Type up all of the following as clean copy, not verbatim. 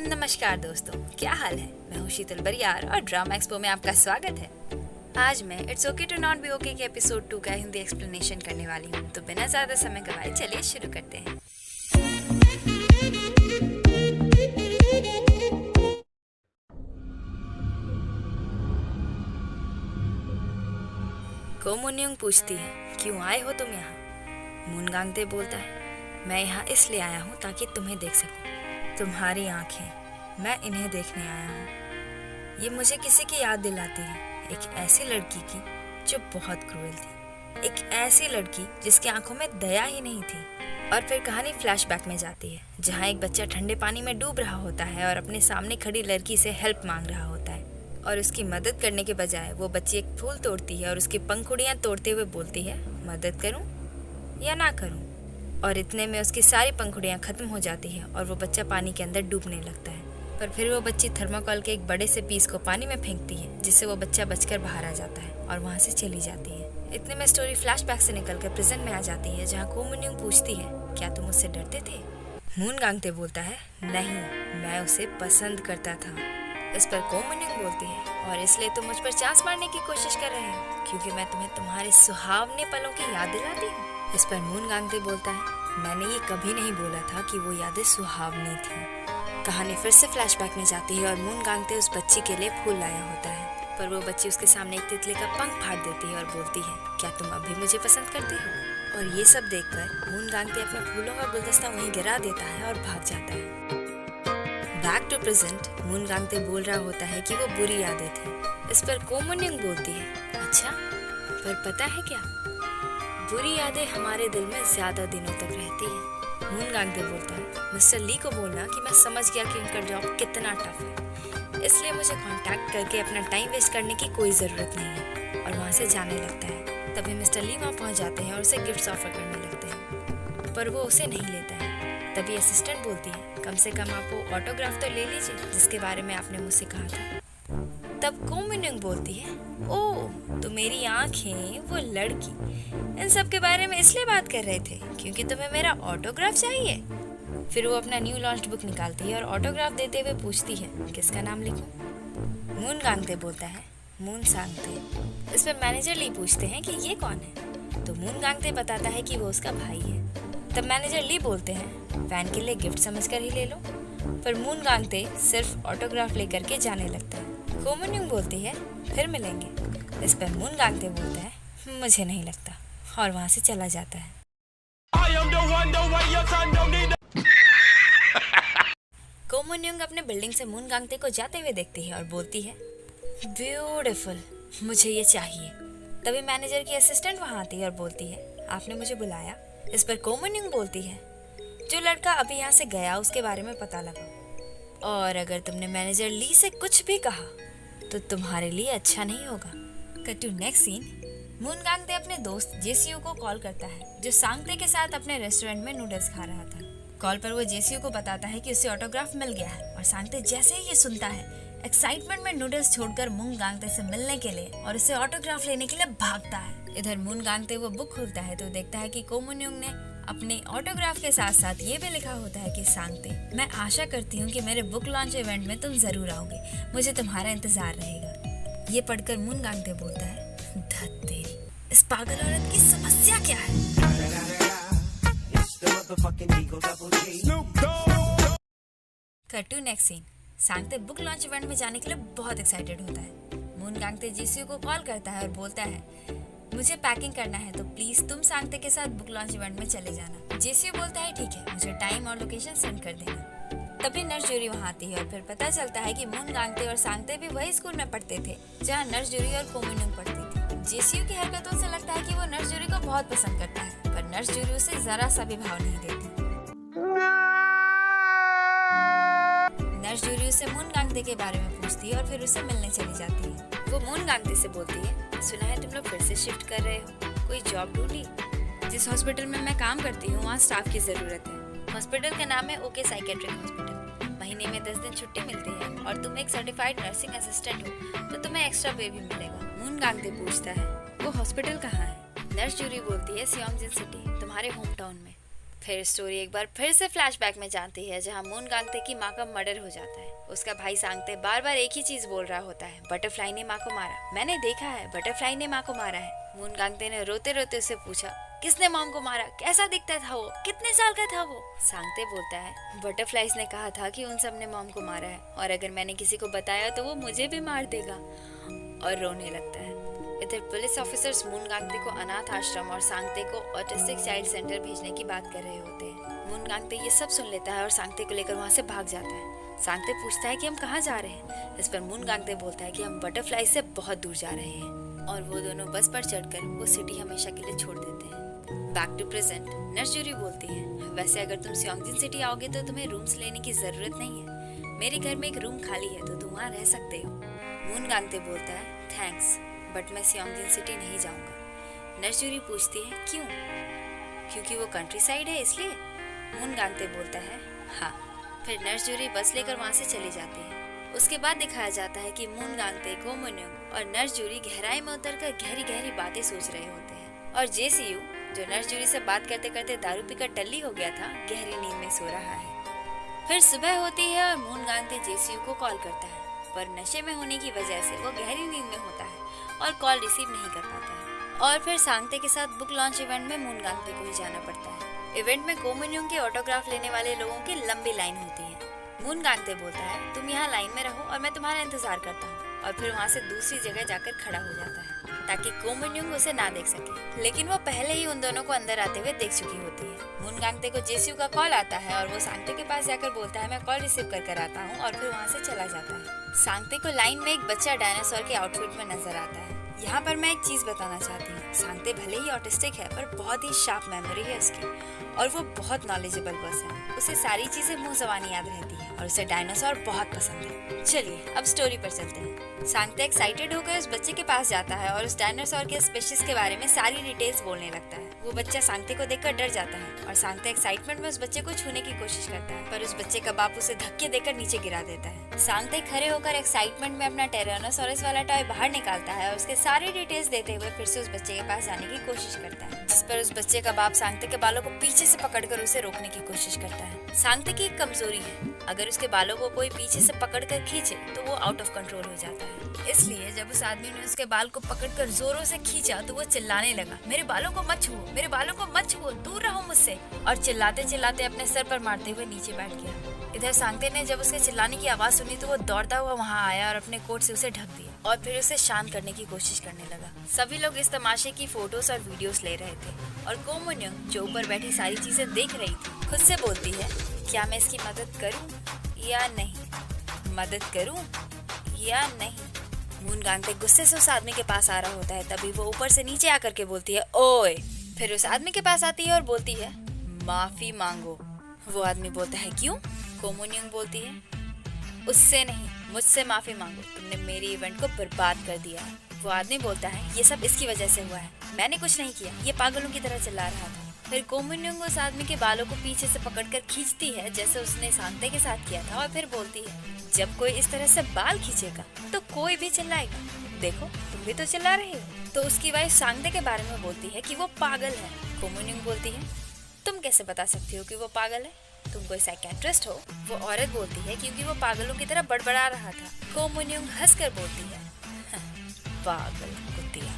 नमस्कार दोस्तों, क्या हाल है। मैं हूँ शीतल बरियार और ड्रामा एक्सपो में आपका स्वागत है। आज मैं it's okay to not be okay के एपिसोड 2 का हिंदी एक्सप्लेनेशन करने वाली हूँ। तो बिना ज्यादा समय गवाए चलिए शुरू करते हैं। कोमुन्युंग पूछती है, क्यों आए हो तुम यहाँ। मूनगांगते बोलता है, मैं यहाँ इसलिए आया हूँ ताकि तुम्हें देख सकूँ। तुम्हारी आंखें, मैं इन्हें देखने आया हूँ। ये मुझे किसी की याद दिलाती है, एक ऐसी लड़की की जो बहुत क्रूएल थी, एक ऐसी लड़की जिसकी आंखों में दया ही नहीं थी। और फिर कहानी फ्लैशबैक में जाती है, जहाँ एक बच्चा ठंडे पानी में डूब रहा होता है और अपने सामने खड़ी लड़की से हेल्प मांग रहा होता है। और उसकी मदद करने के बजाय वो बच्ची एक फूल तोड़ती है और उसकी पंखुड़ियाँ तोड़ते हुए बोलती है, मदद करूँ या ना करूँ। और इतने में उसकी सारी पंखुड़ियाँ खत्म हो जाती है और वो बच्चा पानी के अंदर डूबने लगता है। पर फिर वो बच्ची थर्माकोल के एक बड़े से पीस को पानी में फेंकती है, जिससे वो बच्चा बचकर बाहर आ जाता है और वहाँ से चली जाती है। इतने में स्टोरी फ्लैशबैक से निकलकर प्रेजेंट में आ जाती है, जहाँ कोमुन्युंग पूछती है, क्या तुम उससे डरते थे। मूनगांगते बोलता है, नहीं, मैं उसे पसंद करता था। इस पर कोमुन्युंग बोलती है, और इसलिए तुम मुझ पर चांस मारने की कोशिश कर रहे हो क्योंकि मैं तुम्हें तुम्हारे सुहावने पलों की याद दिलाती हूँ। इस पर मूनगांगते बोलता है, मैंने ये कभी नहीं बोला था कि वो यादें सुहावनी थी। कहानी फिर से फ्लैशबैक में जाती है और मूनगांगते उस बच्ची के लिए फूल लाया होता है, पर वो बच्ची उसके सामने एक तितली का पंख फाड़ देती है और बोलती है, क्या तुम अब भी मुझे पसंद करती हो। और ये सब देखकर मूनगांगते अपने फूलों का गुलदस्ता वहीं गिरा देता है और भाग जाता है। बैक टू प्रेजेंट, मूनगांगते बोल रहा होता है कि वो बुरी यादें थी। इस पर कोमुन्युंग बोलती है, अच्छा, पर पता है क्या, बुरी यादें हमारे दिल में ज्यादा दिनों तक रहती है। मूनगांगते बोलता है, मिस्टर ली को बोलना कि मैं समझ गया कि उनका जॉब कितना टफ है, इसलिए मुझे कांटेक्ट करके अपना टाइम वेस्ट करने की कोई ज़रूरत नहीं है। और वहाँ से जाने लगता है। तभी मिस्टर ली वहाँ पहुँच जाते हैं और उसे गिफ्ट्स ऑफर करने लगते हैं, पर वो उसे नहीं लेता है। तभी असिस्टेंट बोलती है, कम से कम आप वो ऑटोग्राफ तो ले लीजिए जिसके बारे में आपने मुझसे कहा था। तब कोमुन्युंग बोलती है, ओह, तो मेरी आंखें, वो लड़की, इन सब के बारे में इसलिए बात कर रहे थे क्योंकि तुम्हें मेरा ऑटोग्राफ चाहिए। फिर वो अपना न्यू लॉन्च बुक निकालती है और ऑटोग्राफ देते हुए पूछती है, किसका नाम लिखूं। मूनगांगते बोलता है, मूनसांगते। इस पर मैनेजर ली पूछते हैं कि ये कौन है, तो मूनगांगते बताता है कि वो उसका भाई है। तब मैनेजर ली बोलते हैं, फैन के लिए गिफ्ट समझकर ही ले लो। पर मूनगांगते सिर्फ ऑटोग्राफ लेकर के जाने लगता है। कोमुन्युंग बोलती है, फिर मिलेंगे। इस पर मूनगांगते बोलता है, मुझे नहीं लगता, और वहाँ से चला जाता है। कोमुन्युंग अपने बिल्डिंग से मूनगांगते को जाते हुए देखती है और बोलती है, ब्यूटीफुल, मुझे ये चाहिए। तभी मैनेजर की असिस्टेंट वहाँ आती है और बोलती है, आपने मुझे बुलाया। इस पर कोमुन्युंग बोलती है, जो लड़का अभी यहाँ से गया उसके बारे में पता लगाओ, और अगर तुमने मैनेजर ली से कुछ भी कहा तो तुम्हारे लिए अच्छा नहीं होगा। कट टू नेक्स्ट सीन, मूनगांगते अपने दोस्त जेसीयू को कॉल करता है, जो सांगते के साथ अपने रेस्टोरेंट में नूडल्स खा रहा था। कॉल पर वो जेसीयू को बताता है कि उसे ऑटोग्राफ मिल गया है, और सांगते जैसे ही ये सुनता है, एक्साइटमेंट में नूडल्स छोड़कर मूनगांगते से मिलने के लिए और उसे ऑटोग्राफ लेने के लिए भागता है। इधर मूनगांगते वो बुक खोलता है तो देखता है कि कोमुन्युंग ने अपने ऑटोग्राफ के साथ साथ ये भी लिखा होता है कि सांगते, मैं आशा करती हूँ कि मेरे बुक लॉन्च इवेंट में तुम जरूर आओगे, मुझे तुम्हारा इंतजार रहेगा। ये पढ़कर मूनगांगते बोलता है, धत तेरी, इस पागल औरत की समस्या क्या है। कट टू नेक्स्ट सीन, सांगते बुक लॉन्च इवेंट में जाने के लिए बहुत एक्साइटेड होता है। मूनगांगते जेसीयू को कॉल करता है और बोलता है, मुझे पैकिंग करना है, तो प्लीज तुम सांगते के साथ बुक लॉन्च इवेंट में चले जाना। जेसीयू बोलता है, ठीक है, मुझे टाइम और लोकेशन सेंड कर देना। तभी नर्स जूरी वहाँ आती है और फिर पता चलता है कि मूनगांगते और सांगते भी वही स्कूल में पढ़ते थे जहाँ नर्स जूरी और कोमुन्युंग पढ़ती थी। जेसीयू की हरकतों से लगता है कि वो नर्स जूरी को बहुत पसंद करता है, पर नर्स जूरी उसे जरा सा भी भाव नहीं देती। नर्स जूरी उसे मूनगांगते के बारे में पूछती है और फिर उसे मिलने चली जाती है। वो मूनगांगते से बोलती है, सुना है तुम लोग फिर से शिफ्ट कर रहे हो, कोई जॉब ढूंढी। जिस हॉस्पिटल में मैं काम करती हूँ वहाँ स्टाफ की जरूरत है। हॉस्पिटल का नाम है ओके साइकेट्रिक हॉस्पिटल। महीने में 10 दिन छुट्टी मिलती है और तुम एक सर्टिफाइड नर्सिंग असिस्टेंट हो तो तुम्हें एक्स्ट्रा पे भी मिलेगा। मूनगांगते पूछता है, वो हॉस्पिटल कहाँ है। नर्स जूरी बोलती है, सियोंगजिन सिटी, तुम्हारे होम टाउन में। फिर स्टोरी एक बार फिर से फ्लैशबैक में जाती है, जहाँ मून गांगते की माँ का मर्डर हो जाता है। उसका भाई सांगते बार बार एक ही चीज बोल रहा होता है, बटरफ्लाई ने माँ को मारा, मैंने देखा है, बटरफ्लाई ने माँ को मारा है। मून गांगते ने रोते रोते उसे पूछा, किसने मॉम को मारा, कैसा दिखता था वो, कितने साल का था वो? सांगते बोलता है, बटरफ्लाइज ने कहा था कि उन सब ने मॉम को मारा है, और अगर मैंने किसी को बताया तो वो मुझे भी मार देगा, और रोने लगता है। इधर पुलिस ऑफिसर्स मून गांगते को अनाथ आश्रम और सांगते को ऑटिस्टिक चाइल्ड सेंटर भेजने की बात कर रहे होते हैं। मून गांगते ये सब सुन लेता है और सांगते को लेकर वहाँ से भाग जाता है। सांगते पूछता है कि हम कहाँ जा रहे हैं। इस पर मून गांगते बोलता है कि हम बटरफ्लाई से बहुत दूर जा रहे हैं, और वो दोनों बस पर चढ़कर वो सिटी हमेशा के लिए छोड़ देते हैं। Back to present, nurse Juri बोलती है, वैसे अगर तुम स्योंगजिन सिटी आओगे तो तुम्हें रूम्स लेने की जरूरत नहीं है, मेरे घर में एक रूम खाली है तो तुम वहाँ रह सकते हो। मून गांगते बोलता है, थैंक्स, बट मैं स्योंगजिन सिटी नहीं जाऊंगा। नर्स जूरी पूछती है, क्यों? क्योंकि वो कंट्री साइड है इसलिए? मून गांगते बोलता है, हाँ। फिर नर्स जूरी बस लेकर वहाँ से चली जाती है। उसके बाद दिखाया जाता है कि मून गांगते, को मुन्योंग और नर्स जूरी गहराई में उतरकर गहरी गहरी बातें सोच रहे होते हैं, और जेसीयू, जो नर्स जूरी से बात करते करते दारू पीकर टल्ली हो गया था, गहरी नींद में सो रहा है। फिर सुबह होती है और मून गांगते जेसीयू को कॉल करता है, पर नशे में होने की वजह से वो गहरी नींद में होता है और कॉल रिसीव नहीं कर पाता है। और फिर सांगते के साथ बुक लॉन्च इवेंट में मून गांगते को ही जाना पड़ता है। इवेंट में को मुन्योंग के ऑटोग्राफ लेने वाले लोगों की लंबी लाइन होती है। मून गांगते बोलता है, तुम यहाँ लाइन में रहो और मैं तुम्हारा इंतजार करता हूँ, और फिर वहाँ से दूसरी जगह जाकर खड़ा हो जाता है ताकि को मुन्योंग उसे ना देख सके, लेकिन वो पहले ही उन दोनों को अंदर आते हुए देख चुकी होती है। मून गांगते को जेसीयू का कॉल आता है और वो सांगते के पास जाकर बोलता है, मैं कॉल रिसीव कर आता हूँ, और फिर वहाँ से चला जाता है। सांगते को लाइन में एक बच्चा डायनासोर के आउटफिट में नजर आता है। यहाँ पर मैं एक चीज बताना चाहती हूँ, सांगते भले ही ऑटिस्टिक है पर बहुत ही शार्प मेमोरी है उसकी, और वो बहुत नॉलेजेबल पर्सन है। उसे सारी चीजें मुंह जबानी याद रहती है और उसे डायनासोर बहुत पसंद है। चलिए अब स्टोरी पर चलते हैं। सांगते एक्साइटेड होकर उस बच्चे के पास जाता है और उस डायनासोर के स्पीशीज के बारे में सारी डिटेल्स बोलने लगता है। वो बच्चा सांगते को देखकर डर जाता है और सांगते एक्साइटमेंट में उस बच्चे को छूने की कोशिश करता है, पर उस बच्चे का बाप उसे धक्के देकर नीचे गिरा देता है। सांगते खड़े होकर एक्साइटमेंट में अपना टेरानोसोरस वाला टॉय बाहर निकालता है और उसके सारी डिटेल्स देते हुए फिर से उस बच्चे के पास जाने की कोशिश करता है, जिस पर उस बच्चे का बाप सांगते के बालों को पीछे से पकड़कर उसे रोकने की कोशिश करता है। सांगते की एक कमजोरी है, अगर उसके बालों को कोई पीछे से पकड़कर खींचे तो वो आउट ऑफ कंट्रोल हो जाता है। इसलिए जब उस आदमी ने उसके बाल को पकड़कर जोरों से खींचा तो वो चिल्लाने लगा, मेरे बालों को मत छुओ, मेरे बालों को मत छुओ, दूर रहो मुझसे, और चिल्लाते चिल्लाते अपने सर पर मारते हुए नीचे बैठ गया। इधर सांगते ने जब उसके चिल्लाने की आवाज सुनी तो वो दौड़ता हुआ वहाँ आया और अपने कोट से उसे ढक दिया और फिर उसे शांत करने की कोशिश करने लगा। सभी लोग इस तमाशे की फोटोज और वीडियोस ले रहे थे, और को मुन्योंग, जो ऊपर बैठी सारी चीजें देख रही थी, खुद से बोलती है, क्या मैं इसकी मदद करूं या नहीं, मदद करूं या नहीं। मून गांगते गुस्से से उस आदमी के पास आ रहा होता है, तभी वो ऊपर से नीचे आकर के बोलती है, ओए। फिर उस आदमी के पास आती है और बोलती है, माफी मांगो। वो आदमी बोलता है, क्यों? को मुन्योंग बोलती है, उससे नहीं, मुझसे माफी मांगो, तुमने मेरी इवेंट को बर्बाद कर दिया है। वो आदमी बोलता है, ये सब इसकी वजह से हुआ है, मैंने कुछ नहीं किया, ये पागलों की तरह चिल्ला रहा था। फिर को मुन्योंग उस आदमी के बालों को पीछे से पकड़कर खींचती है जैसे उसने सांगते के साथ किया था, और फिर बोलती है, जब कोई इस तरह से बाल खींचेगा तो कोई भी चिल्लाएगा, देखो तुम भी तो चिल्ला रहे हो। तो उसकी वाइफ सांगते के बारे में बोलती है कि वो पागल है। को मुन्योंग बोलती है, तुम कैसे बता सकती हो कि वो पागल है, तुम कोई साइकियाट्रिस्ट हो? वो औरत बोलती है, क्योंकि वो पागलों की तरह बड़बड़ा रहा था। को मुन्योंग हंसकर बोलती है, पागल कुतिया।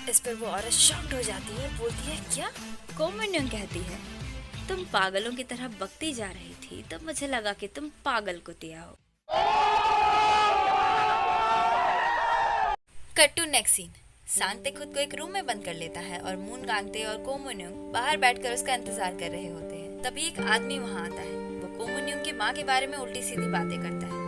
इस पर वो औरत शॉक्ड हो जाती है और बोलती है, क्या? को मुन्योंग कहती है, तुम पागलों की तरह बकती जा रही थी तो मुझे लगा कि तुम पागल कुतिया हो। Cut to next scene. सांगते खुद को एक रूम में बंद कर लेता है और मून गांगते और को मुन्योंग बाहर बैठकर उसका इंतजार कर रहे होते हैं। तभी एक आदमी वहाँ आता है। वो को मुन्योंग की माँ के बारे में उल्टी सीधी बातें करता है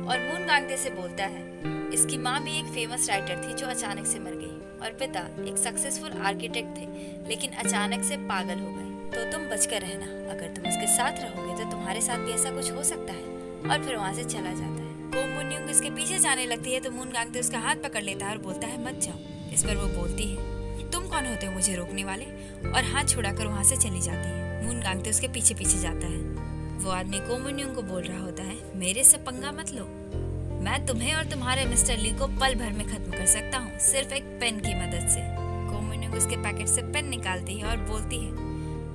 और मून गांगते से बोलता है, इसकी माँ भी एक फेमस राइटर थी जो अचानक से मर गई, और पिता एक सक्सेसफुल आर्किटेक्ट थे लेकिन अचानक से पागल हो गए, तो तुम बचकर रहना, अगर तुम इसके साथ रहोगे तो तुम्हारे साथ भी ऐसा कुछ हो सकता है। और फिर वहाँ से चला जाता है। को मुन्योंग इसके पीछे जाने लगती है तो मून गांगते उसका हाथ पकड़ लेता है और बोलता है, मत जाओ। इस पर वो बोलती है, तुम कौन होते हो मुझे रोकने वाले, और हाथ छुड़ाकर वहाँ से चली जाती है। मून गांगते उसके पीछे पीछे जाता है। वो आदमी को मुन्योंग को बोल रहा होता है, मेरे से पंगा मत लो, मैं तुम्हें और तुम्हारे मिस्टर ली को पल भर में खत्म कर सकता हूँ, सिर्फ एक पेन की मदद से। को मुन्योंग उसके पैकेट से पेन निकालती है और बोलती है,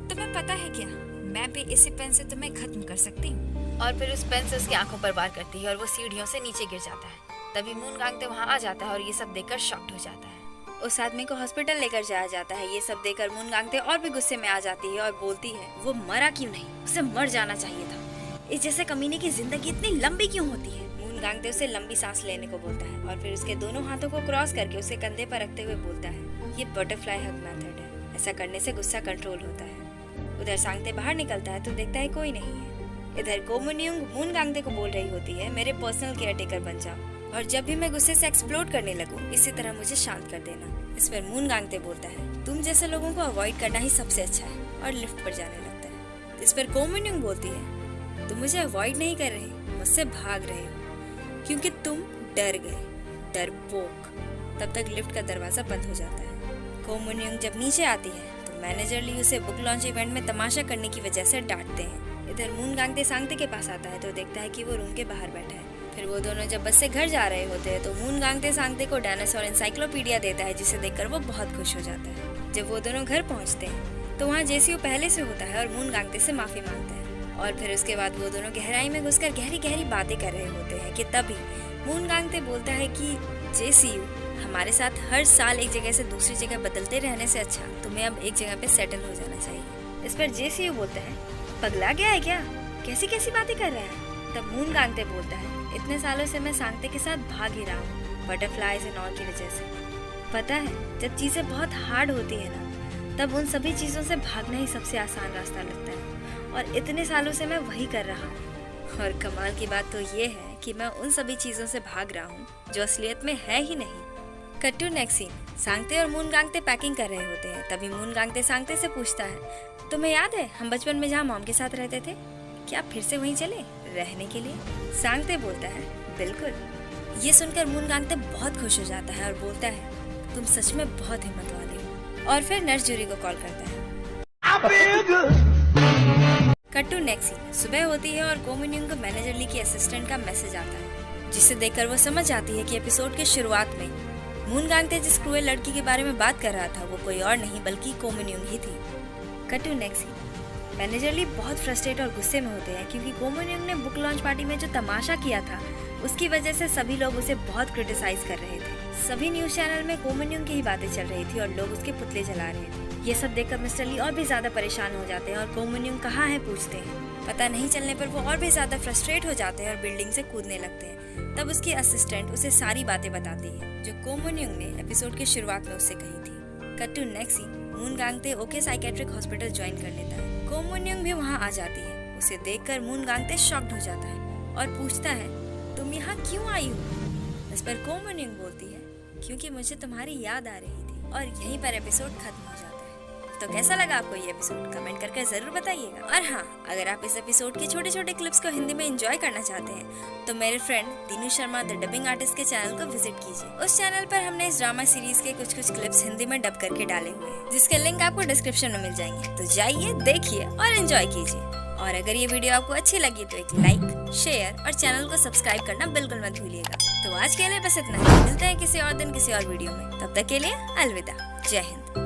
तुम्हें पता है क्या, मैं भी इसी पेन से तुम्हें खत्म कर सकती हूँ। और फिर उस पेन से उसकी आंखों पर वार करती है और वो सीढ़ियों से नीचे गिर जाता है। तभी मून गांगते वहाँ आ जाता है और ये सब देखकर शॉक्ड हो जाता है। उस आदमी को हॉस्पिटल लेकर जाया जाता है। ये सब देखकर मून गांगते और भी गुस्से में आ जाती है और बोलती है, वो मरा क्यों नहीं, उसे मर जाना चाहिए था। इस जैसे कमीने की जिंदगी इतनी लंबी क्यों होती है। मून गांगते उसे लंबी सांस लेने को बोलता है और फिर उसके दोनों हाथों को क्रॉस करके उसे कंधे पर रखते हुए बोलता है, ये बटरफ्लाई हग मेथड है, ऐसा करने से गुस्सा कंट्रोल होता है। उधर सांगते बाहर निकलता है तो देखता है कोई नहीं है। इधर कोमुन्यूंग मून गांगते को बोल रही होती है, मेरे पर्सनल केयर टेकर बन जाओ और जब भी मैं गुस्से से एक्सप्लोड करने लगूं इसी तरह मुझे शांत कर देना। इस पर मून गांगते बोलता है, तुम जैसे लोगों को अवॉइड करना ही सबसे अच्छा है, और लिफ्ट पर जाने लगता है। इस पर कोमुन्यूंग बोलती है, तुम मुझे अवॉइड नहीं कर रहे, मुझसे भाग रहे हो क्योंकि तुम डर गए, डरपोक। तब तक लिफ्ट का दरवाजा बंद हो जाता है। कोमुन्यूंग जब नीचे आती है तो मैनेजर ली उसे बुक लॉन्च इवेंट में तमाशा करने की वजह से डांटते हैं। इधर मून गांगते सांगते के पास आता है तो देखता है कि वो रूम के बाहर बैठा है। फिर वो दोनों जब बस से घर जा रहे होते हैं तो मून गांगते सांगते को डायनासोर एनसाइक्लोपीडिया देता है, जिसे देखकर वो बहुत खुश हो जाता है। जब वो दोनों घर पहुंचते हैं तो वहाँ जेसीयू पहले से होता है और मून गांगते से माफी मांगता है। और फिर उसके बाद वो दोनों गहराई में घुसकर गहरी गहरी बातें कर रहे होते हैं कि तभी मून गांगते बोलता है कि जेसीयू, हमारे साथ हर साल एक जगह से दूसरी जगह बदलते रहने से अच्छा तुम्हें अब एक जगह पे सेटल हो जाना चाहिए। इस पर जेसीयू बोलता है, पगला गया है क्या, कैसी कैसी बातें कर रहा है। तब मून गांगते बोलता है, इतने सालों से मैं सांगते के साथ भाग ही रहा हूँ, बटरफ्लाईज एंड ऑल की वजह से। पता है जब चीजें बहुत हार्ड होती है ना, तब उन सभी चीजों से भागना ही सबसे आसान रास्ता लगता है, और इतने सालों से मैं वही कर रहा हूँ। और कमाल की बात तो ये है कि मैं उन सभी चीजों से भाग रहा हूँ जो असलियत में है ही नहीं। कट टू नेक्स्ट सीन, सांगते और मून गांगते पैकिंग कर रहे होते हैं। तभी मून गांगते सांगते से पूछता है, तुम्हें याद है हम बचपन में जहाँ मॉम के साथ रहते थे, क्या आप फिर से वहीं चले रहने के लिए। सांगते बोलता है, बिल्कुल। ये सुनकर मून गांगते बहुत खुश हो जाता है और बोलता है, तुम सच में बहुत हिम्मत वाले हो। और फिर नर्स जूरी को कॉल करता है। कट टू नेक्स्ट सीन, सुबह होती है और कोमुन्यूंग को मैनेजर ली की असिस्टेंट का मैसेज आता है, जिसे देखकर वो समझ जाती है कि एपिसोड के शुरुआत में मून गांगते जिस क्रूएल लड़की के बारे में बात कर रहा था वो कोई और नहीं बल्कि कोमुन्यूंग ही थी। Cut to next scene, manager Lee बहुत फ्रस्ट्रेट और गुस्से में होते हैं क्योंकि कोमुन्यूंग ने बुक लॉन्च पार्टी में जो तमाशा किया था उसकी वजह से सभी लोग उसे बहुत क्रिटिसाइज कर रहे थे। सभी न्यूज चैनल में कोमुन्यूंग की ही बातें चल रही थी और लोग उसके पुतले जला रहे थे। ये सब देखकर मिस्टर ली और भी ज्यादा परेशान हो जाते हैं और कोमुन्यूंग कहाँ है पूछते हैं। पता नहीं चलने पर वो और भी ज्यादा फ्रस्ट्रेट हो जाते हैं और बिल्डिंग से कूदने लगते हैं। तब उसकी असिस्टेंट उसे सारी बातें बताती है जो कोमुन्यूंग ने एपिसोड की शुरुआत में उससे कही थी। Cut to next scene, Moon Gangtae okay psychiatric hospital join कर लेता है। कोमुन्यूंग भी वहाँ आ जाती है। उसे देखकर मून गांगते शॉक्ड हो जाता है और पूछता है, तुम यहाँ क्यों आई हो। इस पर कोमुन्यूंग बोलती है, क्योंकि मुझे तुम्हारी याद आ रही थी। और यहीं पर एपिसोड खत्म हो जाता है। तो कैसा लगा आपको ये एपिसोड, कमेंट करके जरूर बताइएगा। और हाँ, अगर आप इस एपिसोड के छोटे छोटे क्लिप्स को हिंदी में एंजॉय करना चाहते हैं तो मेरे friend Dinu Sharma the dubbing artist के चैनल को विजिट कीजिए। उस चैनल पर हमने इस ड्रामा सीरीज के कुछ क्लिप्स हिंदी में डब करके डाले हुए हैं, जिसके लिंक आपको डिस्क्रिप्शन में मिल जाएंगे। तो जाइए, देखिए और एंजॉय कीजिए। और अगर ये वीडियो आपको अच्छी लगी तो एक लाइक, शेयर और चैनल को सब्सक्राइब करना बिल्कुल मत भूलिएगा। तो आज के लिए बस इतना ही, मिलते हैं किसी और दिन किसी और वीडियो में। तब तक के लिए अलविदा, जय हिंद।